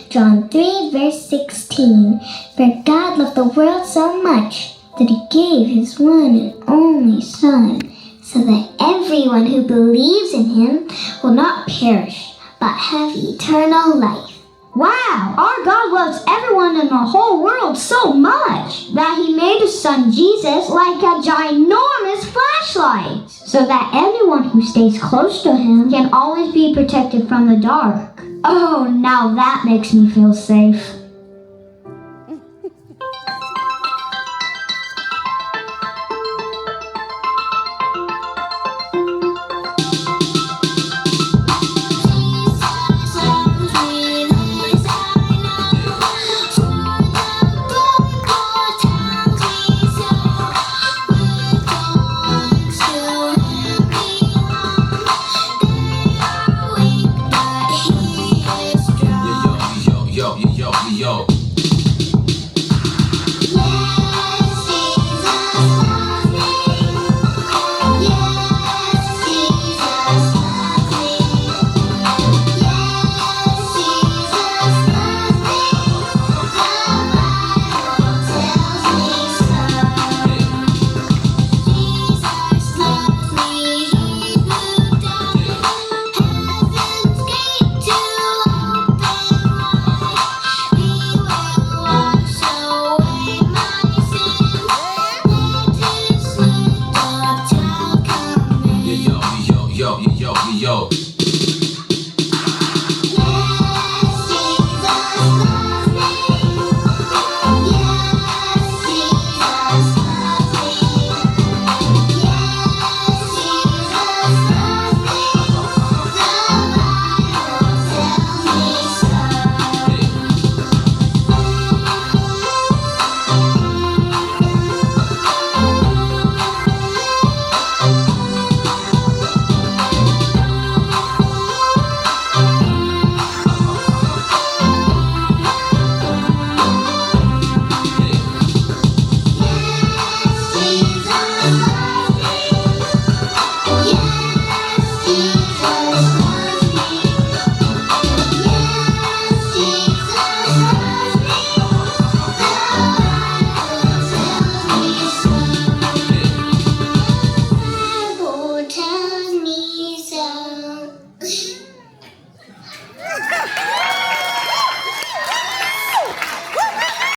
John 3 verse 16. For God loved the world so much that he gave his one and only Son, so that everyone who believes in him will not perish, but have eternal life. Wow, our God loves everyone in the whole world so much that he made his son Jesus like a ginormous flashlight, so that anyone who stays close to him can always be protected from the dark. Oh, now that makes me feel safe. Yo. Yo.